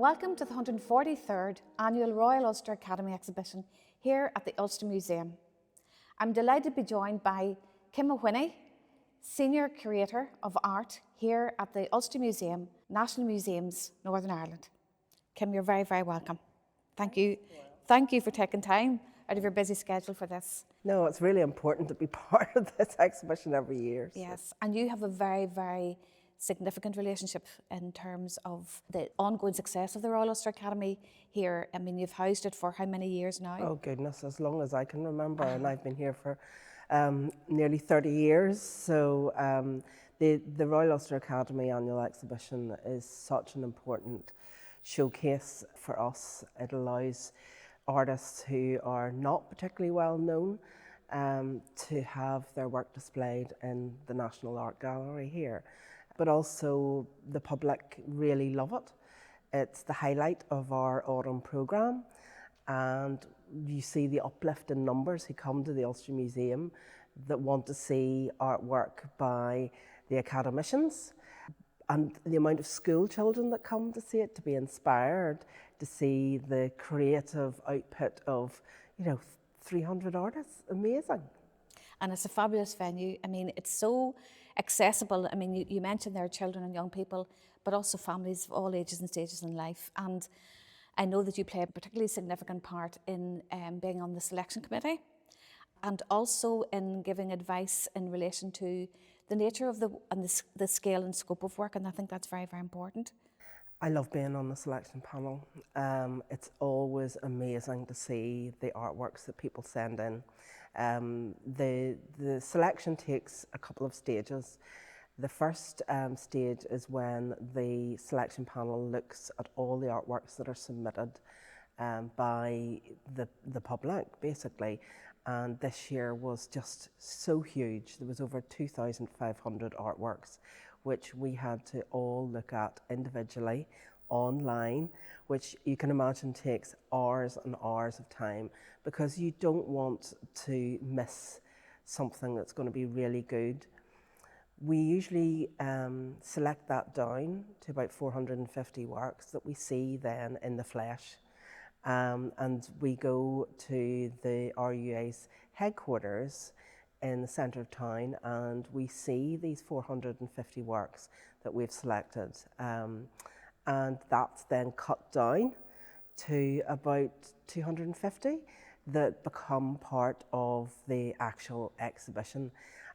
Welcome to the 143rd Annual Royal Ulster Academy exhibition here at the Ulster Museum. I'm delighted to be joined by Kim Mawhinney, Senior Curator of Art here at the Ulster Museum, National Museums, Northern Ireland. Kim, you're very, very welcome. Thank you. Thank you for taking time out of your busy schedule for this. No, it's really important to be part of this exhibition every year. So. Yes, and you have a very, very significant relationship in terms of the ongoing success of the Royal Ulster Academy here. I mean, you've housed it for how many years now? Oh goodness, as long as I can remember, and I've been here for nearly 30 years. So the Royal Ulster Academy annual exhibition is such an important showcase for us. It allows artists who are not particularly well known to have their work displayed in the National Art Gallery here. But also the public really love it. It's the highlight of our autumn programme, and you see the uplift in numbers who come to the Ulster Museum that want to see artwork by the academicians, and the amount of school children that come to see it, to be inspired, to see the creative output of, 300 artists. Amazing. And it's a fabulous venue. I mean, it's so accessible. I mean, you mentioned there are children and young people, but also families of all ages and stages in life. And I know that you play a particularly significant part in being on the selection committee and also in giving advice in relation to the nature of the scale and scope of work. And I think that's very, very important. I love being on the selection panel. It's always amazing to see the artworks that people send in. The selection takes a couple of stages. The first stage is when the selection panel looks at all the artworks that are submitted by the public, basically. And this year was just so huge. There was over 2,500 artworks, which we had to all look at individually online, which you can imagine takes hours and hours of time, because you don't want to miss something that's going to be really good. We usually select that down to about 450 works that we see then in the flesh. And we go to the RUA's headquarters in the centre of town, and we see these 450 works that we've selected. And that's then cut down to about 250 that become part of the actual exhibition.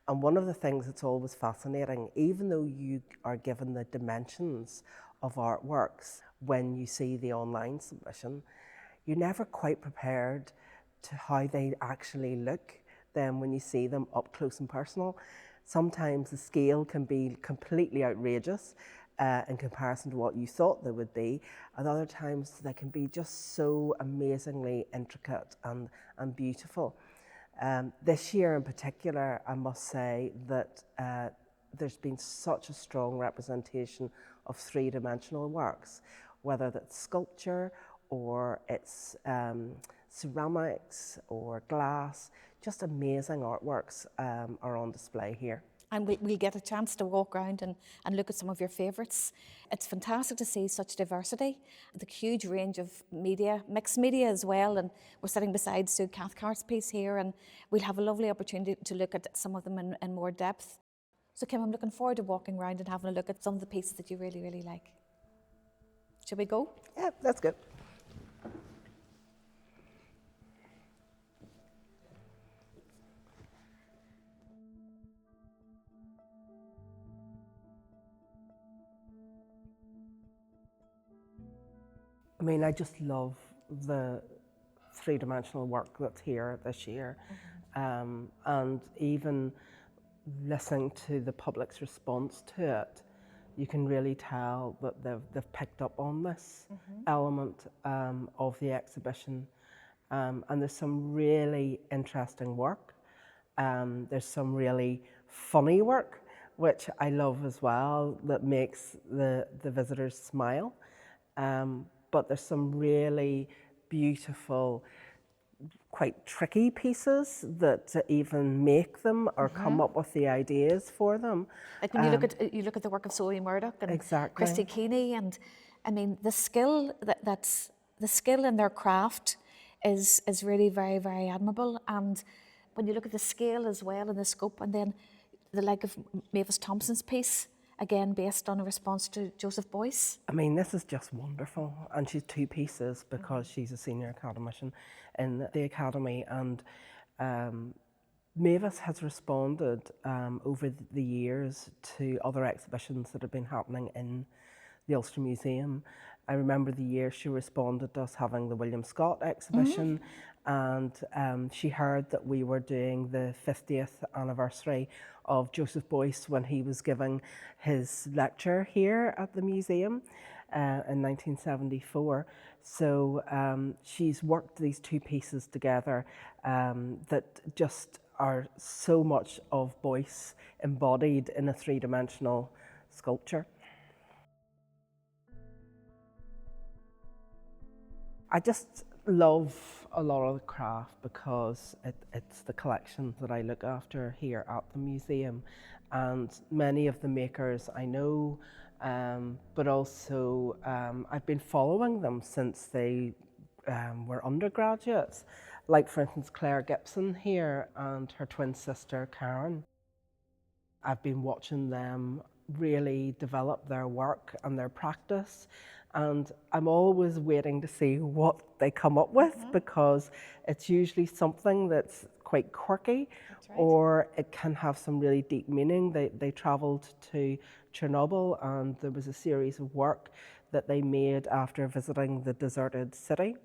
And one of the things that's always fascinating, even though you are given the dimensions of artworks when you see the online submission, you're never quite prepared to how they actually look then when you see them up close and personal. Sometimes the scale can be completely outrageous in comparison to what you thought they would be, and other times they can be just so amazingly intricate and beautiful. This year in particular, I must say that there's been such a strong representation of three-dimensional works, whether that's sculpture or it's ceramics or glass. Just amazing artworks are on display here. And we'll get a chance to walk around and look at some of your favourites. It's fantastic to see such diversity, the huge range of media, mixed media as well. And we're sitting beside Sue Cathcart's piece here, and we'll have a lovely opportunity to look at some of them in more depth. So Kim, I'm looking forward to walking around and having a look at some of the pieces that you really, really like. Shall we go? Yeah, that's good. I mean, I just love the three-dimensional work that's here this year. And even listening to the public's response to it, you can really tell that they've picked up on this element of the exhibition. And there's some really interesting work. There's some really funny work, which I love as well, that makes the visitors smile. But there's some really beautiful, quite tricky pieces that even make them or come up with the ideas for them. Like when you look at the work of Zoe Murdoch and Exactly. Christy Keeney and I mean, the skill the skill in their craft is really very, very admirable. And when you look at the scale as well and the scope, and then the like of Mavis Thompson's piece, again based on a response to Joseph Boyce. I mean, this is just wonderful. And she's two pieces because she's a senior academician in the Academy. And Mavis has responded over the years to other exhibitions that have been happening in the Ulster Museum. I remember the year she responded to us having the William Scott exhibition, and she heard that we were doing the 50th anniversary of Joseph Boyce when he was giving his lecture here at the museum in 1974. So she's worked these two pieces together that just are so much of Boyce embodied in a three-dimensional sculpture. I just love a lot of the craft because it's the collection that I look after here at the museum, and many of the makers I know, but also I've been following them since they were undergraduates, like for instance Claire Gibson here and her twin sister Karen. I've been watching them really develop their work and their practice, and I'm always waiting to see what they come up with because it's usually something that's quite quirky, or it can have some really deep meaning. They travelled to Chernobyl, and there was a series of work that they made after visiting the deserted city.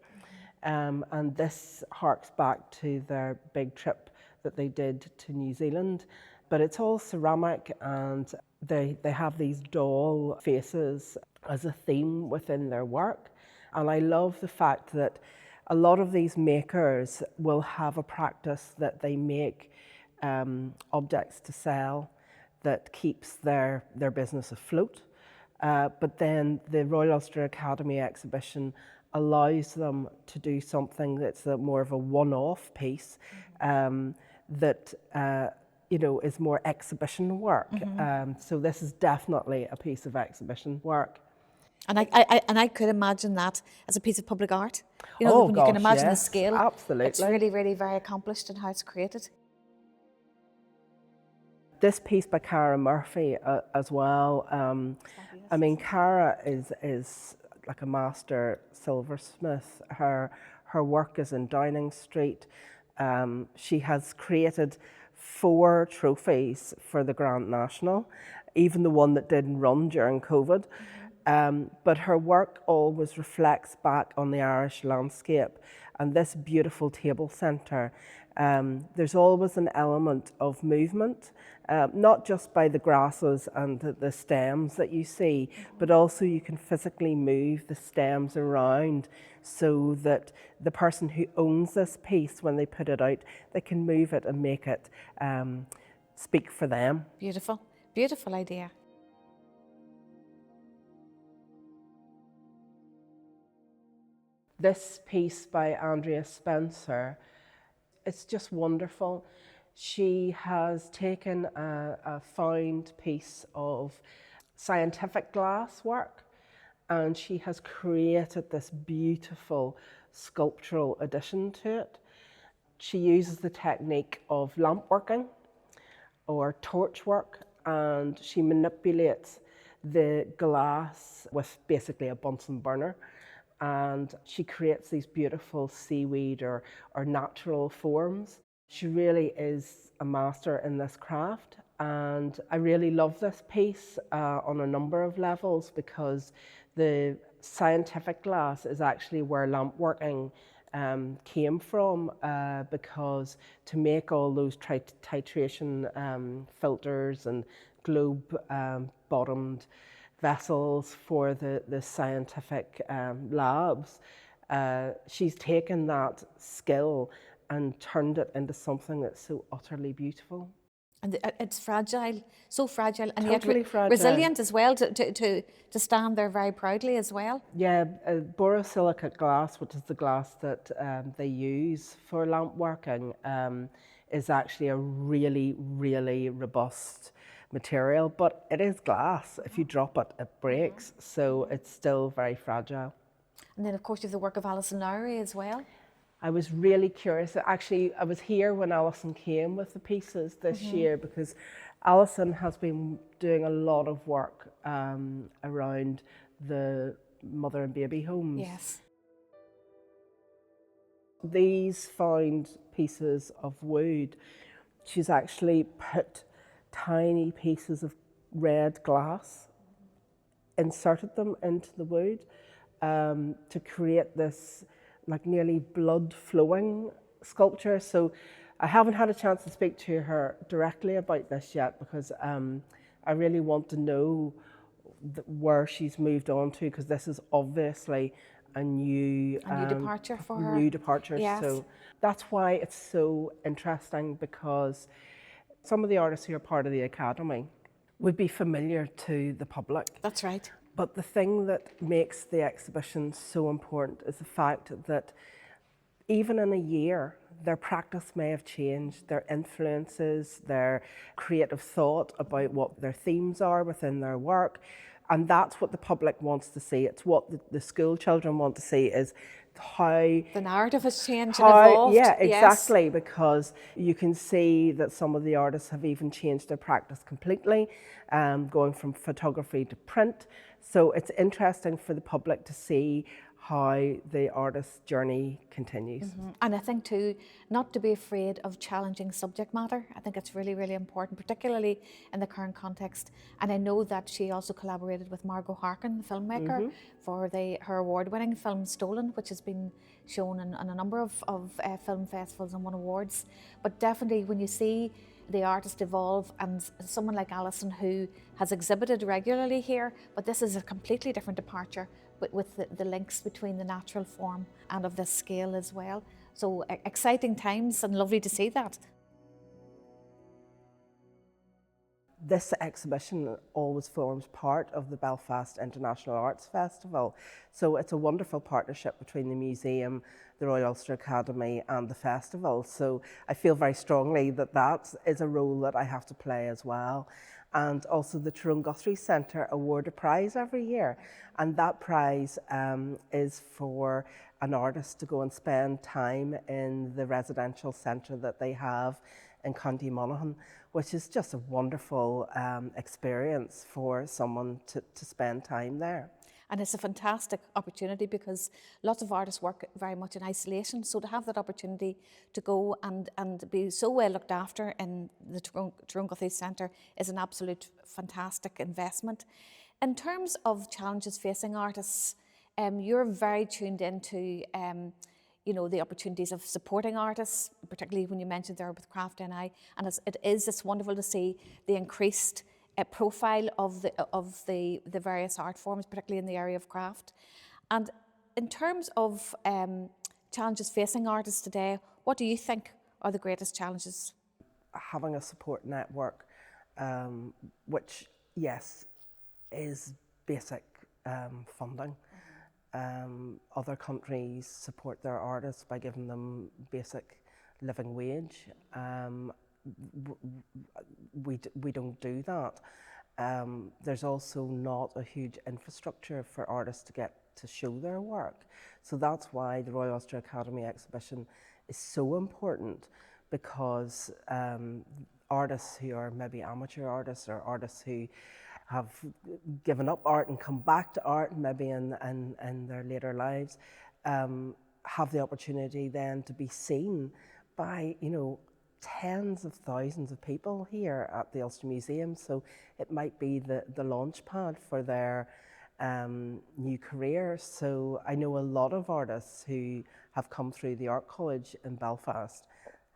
And this harks back to their big trip that they did to New Zealand. But it's all ceramic, and they have these doll faces as a theme within their work. And I love the fact that a lot of these makers will have a practice that they make objects to sell that keeps their business afloat. But then the Royal Ulster Academy exhibition allows them to do something that's more of a one-off piece that you know, is more exhibition work. So this is definitely a piece of exhibition work. And I could imagine that as a piece of public art. You know, when you can imagine the scale. Absolutely. It's really, really very accomplished in how it's created. This piece by Cara Murphy as well. I mean, Cara is like a master silversmith. Her work is in Downing Street. She has created 4 trophies for the Grand National, even the one that didn't run during COVID. But her work always reflects back on the Irish landscape, and this beautiful table centre. There's always an element of movement, not just by the grasses and the stems that you see, but also you can physically move the stems around so that the person who owns this piece, when they put it out, they can move it and make it speak for them. Beautiful, beautiful idea. This piece by Andrea Spencer, it's just wonderful. She has taken a found piece of scientific glass work, and she has created this beautiful sculptural addition to it. She uses the technique of lamp working or torch work, and she manipulates the glass with basically a Bunsen burner. And she creates these beautiful seaweed or natural forms. She really is a master in this craft, and I really love this piece on a number of levels, because the scientific glass is actually where lamp working came from, because to make all those titration filters and globe bottomed vessels for the scientific labs, she's taken that skill and turned it into something that's so utterly beautiful. And it's fragile, so fragile, and Totally yet fragile. resilient as well, to stand there very proudly as well. Yeah, borosilicate glass, which is the glass that they use for lamp working, is actually a really, really robust material, but it is glass. If you drop it, it breaks, so it's still very fragile. And then, of course, you have the work of Alison Lowry as well. I was really curious. Actually, I was here when Alison came with the pieces this year, because Alison has been doing a lot of work around the mother and baby homes. Yes. These found pieces of wood, she's actually put tiny pieces of red glass, inserted them into the wood to create this like nearly blood flowing sculpture. So I haven't had a chance to speak to her directly about this yet, because I really want to know where she's moved on to, because this is obviously a new departure for her. New departure. Yes. So that's why it's so interesting, because some of the artists who are part of the Academy would be familiar to the public. That's right. But the thing that makes the exhibition so important is the fact that even in a year, their practice may have changed, their influences, their creative thought about what their themes are within their work. And that's what the public wants to see. It's what the school children want to see, is how the narrative has changed and evolved. Yeah, exactly, yes. Because you can see that some of the artists have even changed their practice completely, going from photography to print. So it's interesting for the public to see how the artist's journey continues. And I think too, not to be afraid of challenging subject matter. I think it's really, really important, particularly in the current context. And I know that she also collaborated with Margot Harkin, the filmmaker, for her award-winning film Stolen, which has been shown in a number of film festivals and won awards. But definitely when you see the artist evolve, and someone like Alison, who has exhibited regularly here, but this is a completely different departure, with the links between the natural form and of this scale as well. So exciting times, and lovely to see that. This exhibition always forms part of the Belfast International Arts Festival. So it's a wonderful partnership between the museum, the Royal Ulster Academy and the festival. So I feel very strongly that that is a role that I have to play as well. And also the Tyrone Guthrie Centre award a prize every year. And that prize is for an artist to go and spend time in the residential centre that they have in County Monaghan, which is just a wonderful experience for someone to spend time there. And it's a fantastic opportunity, because lots of artists work very much in isolation. So to have that opportunity to go and be so well looked after in the Tyrone Guthrie Centre is an absolute fantastic investment. In terms of challenges facing artists, you're very tuned into the opportunities of supporting artists, particularly when you mentioned there with Craft NI, and it's wonderful to see the increased profile of the various art forms, particularly in the area of craft. And in terms of challenges facing artists today, what do you think are the greatest challenges? Having a support network, which, yes, is basic funding. Other countries support their artists by giving them basic living wage. We don't do that. There's also not a huge infrastructure for artists to get to show their work. So that's why the Royal Ulster Academy exhibition is so important, because artists who are maybe amateur artists, or artists who have given up art and come back to art maybe in their later lives, have the opportunity then to be seen by, tens of thousands of people here at the Ulster Museum. So it might be the launch pad for their new career. So I know a lot of artists who have come through the Art College in Belfast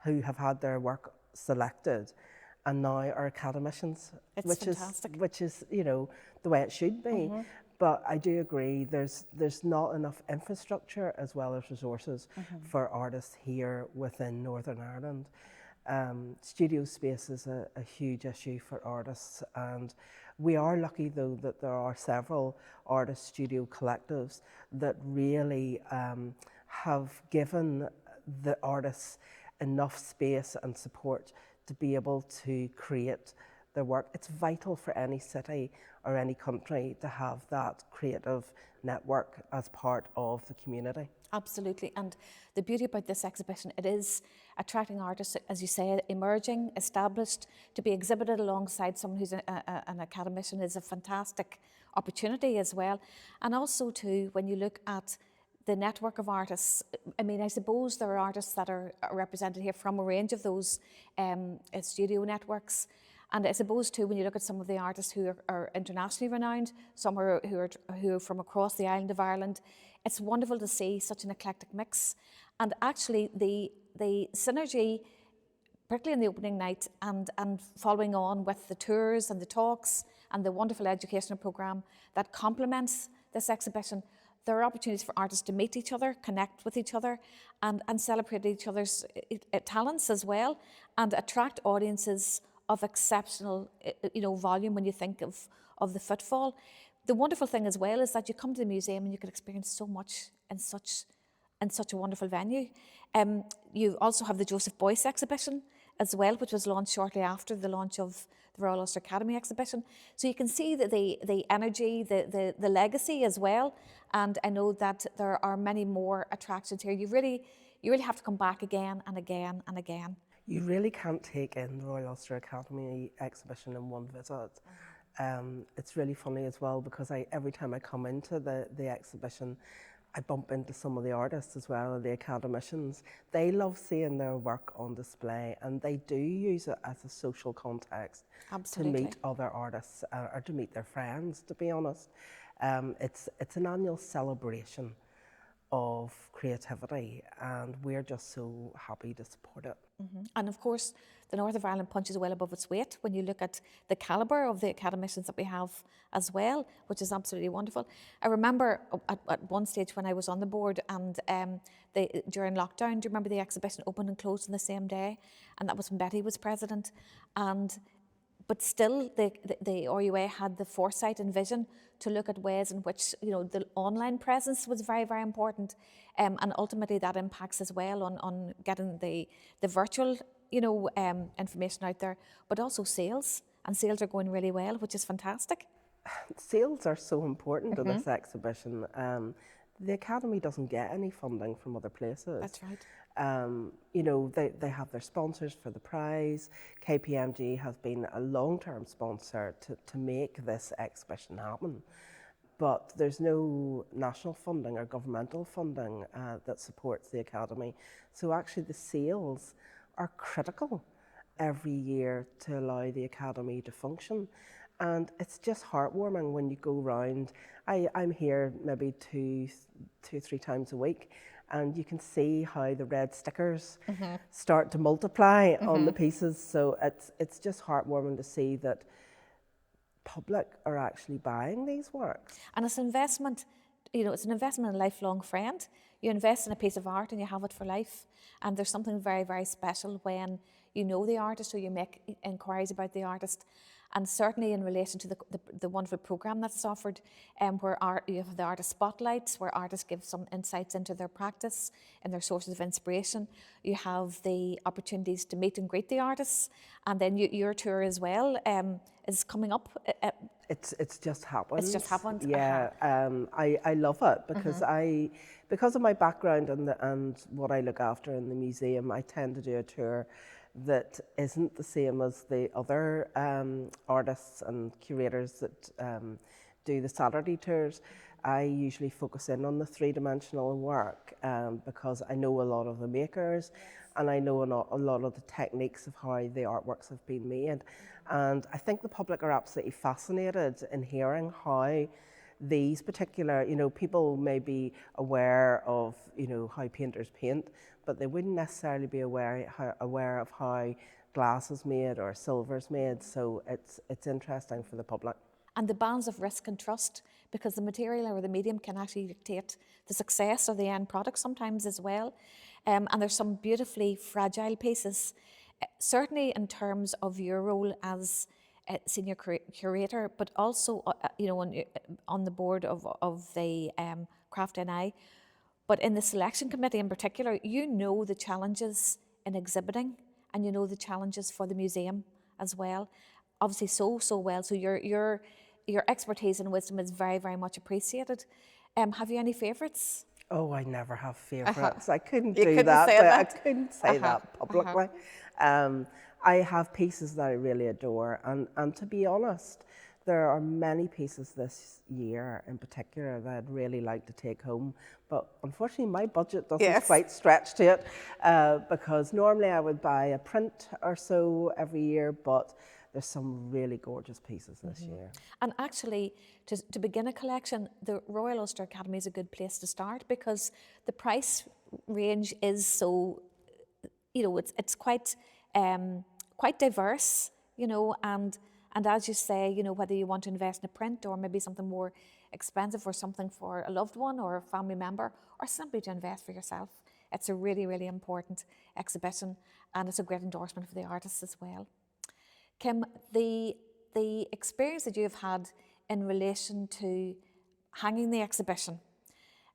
who have had their work selected and now are academicians, which is the way it should be. But I do agree there's not enough infrastructure as well as resources for artists here within Northern Ireland. Studio space is a huge issue for artists, and we are lucky though that there are several artist studio collectives that really have given the artists enough space and support to be able to create their work. It's vital for any city or any country to have that creative network as part of the community. Absolutely, and the beauty about this exhibition, it is attracting artists, as you say, emerging, established, to be exhibited alongside someone who's an academician is a fantastic opportunity as well. And also too, when you look at the network of artists, I mean, I suppose there are artists that are represented here from a range of those studio networks. And I suppose too, when you look at some of the artists who are internationally renowned, some who are from across the island of Ireland, it's wonderful to see such an eclectic mix. And actually the synergy, particularly in the opening night and following on with the tours and the talks and the wonderful educational programme that complements this exhibition, there are opportunities for artists to meet each other, connect with each other, and celebrate each other's talents as well, and attract audiences of exceptional, volume when you think of the footfall. The wonderful thing as well is that you come to the museum and you can experience so much in such a wonderful venue. You also have the Joseph Boyce exhibition as well, which was launched shortly after the launch of the Royal Ulster Academy exhibition. So you can see that the energy, the legacy as well. And I know that there are many more attractions here. You really have to come back again and again and again. You really can't take in the Royal Ulster Academy exhibition in one visit. It's really funny as well because every time I come into the exhibition, I bump into some of the artists as well, and the academicians. They love seeing their work on display, and they do use it as a social context. Absolutely. To meet other artists or to meet their friends, to be honest. It's an annual celebration of creativity, and we're just so happy to support it. Mm-hmm. And of course, the North of Ireland punches well above its weight when you look at the calibre of the academicians that we have as well, which is absolutely wonderful. I remember at one stage when I was on the board and during lockdown, do you remember the exhibition opened and closed on the same day? And that was when Betty was president. But still, the RUA had the foresight and vision to look at ways in which the online presence was very, very important, and ultimately that impacts as well on getting the virtual information out there, but also sales, and sales are going really well, which is fantastic. Sales are so important to this exhibition. The Academy doesn't get any funding from other places. That's right. They have their sponsors for the prize. KPMG has been a long-term sponsor to make this exhibition happen. But there's no national funding or governmental funding that supports the Academy. So actually the sales are critical every year to allow the Academy to function. And it's just heartwarming when you go round. I'm here maybe two, 3 times a week, and you can see how the red stickers start to multiply on the pieces. So it's just heartwarming to see that public are actually buying these works. And it's an investment, it's an investment in a lifelong friend. You invest in a piece of art and you have it for life. And there's something very, very special when you know the artist or you make inquiries about the artist. And certainly in relation to the wonderful programme that's offered, where you have the artist spotlights, where artists give some insights into their practice and their sources of inspiration. You have the opportunities to meet and greet the artists, and then your tour as well is coming up. It's just happened. It's just happened. Yeah, I love it because because of my background and what I look after in the museum, I tend to do a tour that isn't the same as the other artists and curators that do the Saturday tours. I usually focus in on the 3-dimensional work because I know a lot of the makers and I know a lot of the techniques of how the artworks have been made. And I think the public are absolutely fascinated in hearing how these particular, people may be aware of, how painters paint, but they wouldn't necessarily be aware of how glass is made or silver is made. So it's interesting for the public. And the balance of risk and trust, because the material or the medium can actually dictate the success of the end product sometimes as well. And there's some beautifully fragile pieces, certainly in terms of your role as senior curator, but also on the board of the Craft NI. But in the selection committee in particular, you know the challenges in exhibiting and you know the challenges for the museum as well. obviously so well. So your expertise and wisdom is very, very much appreciated. Have you any favourites? Oh, I never have favourites. I couldn't You do couldn't that. say I that. couldn't say that publicly. I have pieces that I really adore, and to be honest, there are many pieces this year in particular that I'd really like to take home, but unfortunately my budget doesn't Yes. quite stretch to it, because normally I would buy a print or so every year, but there's some really gorgeous pieces this year. And actually, to begin a collection, the Royal Ulster Academy is a good place to start because the price range is so, it's quite diverse, and as you say, whether you want to invest in a print or maybe something more expensive or something for a loved one or a family member or simply to invest for yourself, it's a really, really important exhibition and it's a great endorsement for the artists as well. Kim, the experience that you've had in relation to hanging the exhibition,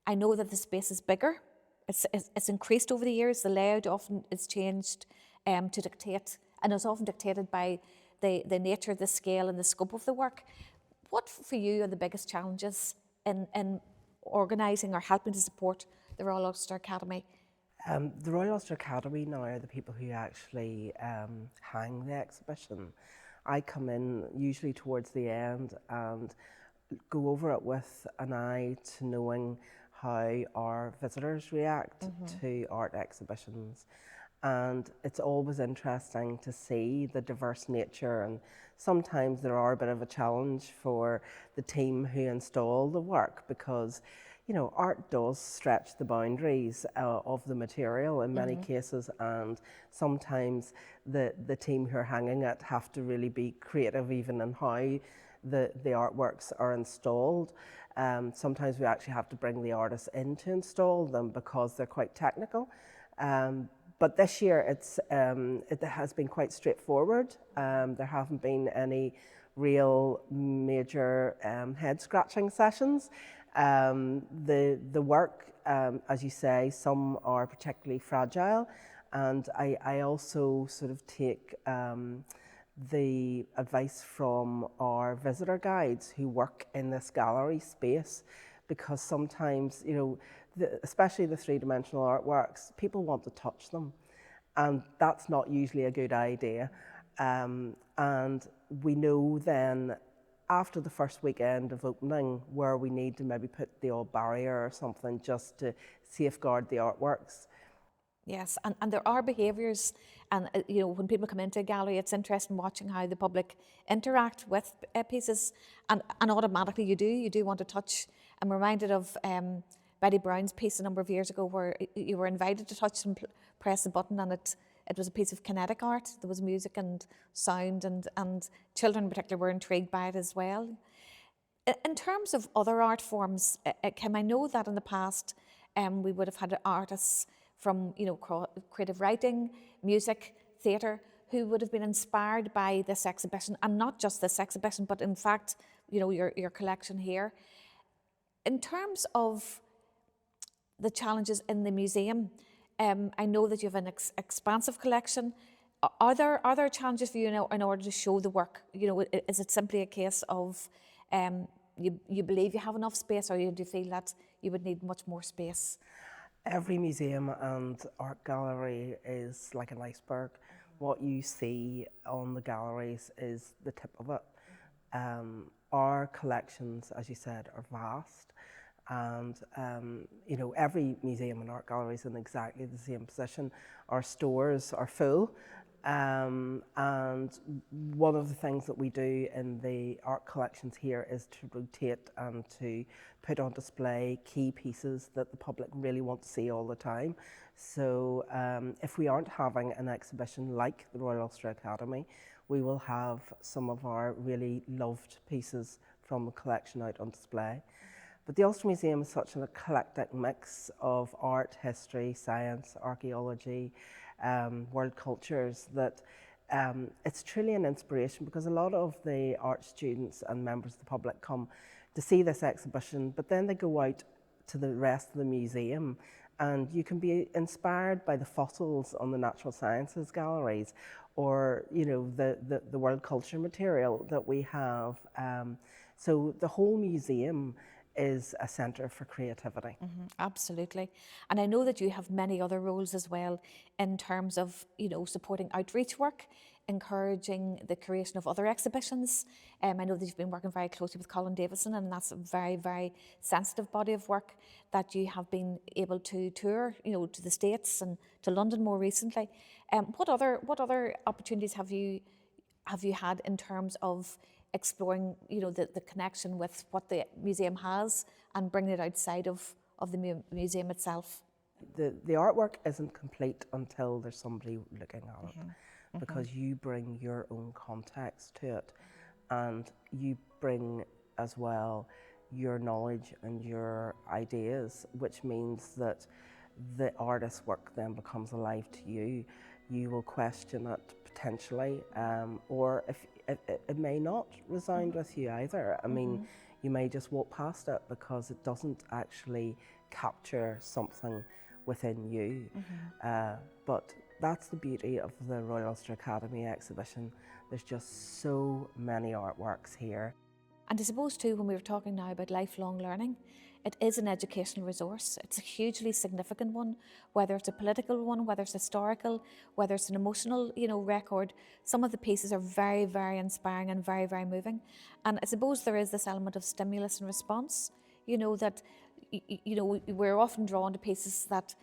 I know that the space is bigger. It's increased over the years. The layout often is changed to dictate, and it's often dictated by the nature, the scale, and the scope of the work. What for you are the biggest challenges in organising or helping to support the Royal Ulster Academy? The Royal Ulster Academy now are the people who actually hang the exhibition. I come in usually towards the end and go over it with an eye to knowing how our visitors react to art exhibitions. And it's always interesting to see the diverse nature, and sometimes there are a bit of a challenge for the team who install the work because art does stretch the boundaries of the material in many cases, and sometimes the team who are hanging it have to really be creative even in how the artworks are installed. Sometimes we actually have to bring the artists in to install them because they're quite technical. But this year it has been quite straightforward. There haven't been any real major head scratching sessions. The work, as you say, some are particularly fragile, and I also sort of take the advice from our visitor guides who work in this gallery space, because sometimes, especially the three-dimensional artworks, people want to touch them, and that's not usually a good idea. And we know then after the first weekend of opening where we need to maybe put the old barrier or something just to safeguard the artworks. Yes, and there are behaviours, and when people come into a gallery, it's interesting watching how the public interact with pieces, and automatically you do want to touch. I'm reminded of Betty Brown's piece a number of years ago where you were invited to touch and press the button, and it was a piece of kinetic art. There was music and sound, and children in particular were intrigued by it as well. In terms of other art forms, Kim, I know that in the past we would have had artists from creative writing, music, theatre, who would have been inspired by this exhibition, and not just this exhibition, but in fact, your collection here. In terms of the challenges in the museum, I know that you have an expansive collection. Are there challenges for you in order to show the work? Is it simply a case of you believe you have enough space, or do you feel that you would need much more space? Every museum and art gallery is like an iceberg. What you see on the galleries is the tip of it. Our collections, as you said, are vast, and every museum and art gallery is in exactly the same position. Our stores are full, and one of the things that we do in the art collections here is to rotate and to put on display key pieces that the public really want to see all the time. So if we aren't having an exhibition like the Royal Ulster Academy, we will have some of our really loved pieces from the collection out on display. But the Ulster Museum is such an eclectic mix of art, history, science, archaeology, world cultures, that it's truly an inspiration, because a lot of the art students and members of the public come to see this exhibition, but then they go out to the rest of the museum And you can be inspired by the fossils on the natural sciences galleries, or the world culture material that we have. So the whole museum is a centre for creativity. Absolutely. And I know that you have many other roles as well in terms of, supporting outreach work, encouraging the creation of other exhibitions. I know that you've been working very closely with Colin Davison, and that's a very, very sensitive body of work that you have been able to tour, to the States and to London more recently. What other opportunities have you had in terms of exploring, the connection with what the museum has and bringing it outside of the museum itself? The artwork isn't complete until there's somebody looking at it, because you bring your own context to it, and you bring as well your knowledge and your ideas, which means that the artist's work then becomes alive to you. You will question it potentially, or if it may not resound with you either. I mean, you may just walk past it because it doesn't actually capture something within you. But that's the beauty of the Royal Ulster Academy exhibition. There's just so many artworks here. And I suppose too, when we were talking now about lifelong learning, it is an educational resource. It's a hugely significant one, whether it's a political one, whether it's historical, whether it's an emotional, record. Some of the pieces are very, very inspiring and very, very moving. And I suppose there is this element of stimulus and response, that, we're often drawn to pieces that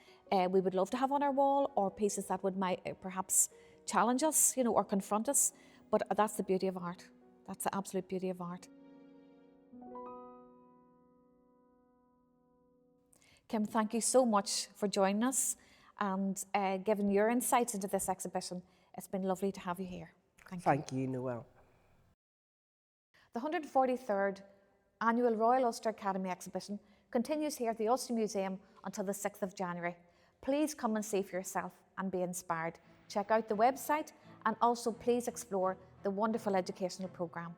we would love to have on our wall, or pieces that might perhaps challenge us, or confront us. But that's the beauty of art. That's the absolute beauty of art. Kim, thank you so much for joining us and giving your insights into this exhibition. It's been lovely to have you here. Thank you, Noelle. The 143rd Annual Royal Ulster Academy exhibition continues here at the Ulster Museum until the 6th of January. Please come and see for yourself and be inspired. Check out the website, and also please explore the wonderful educational programme.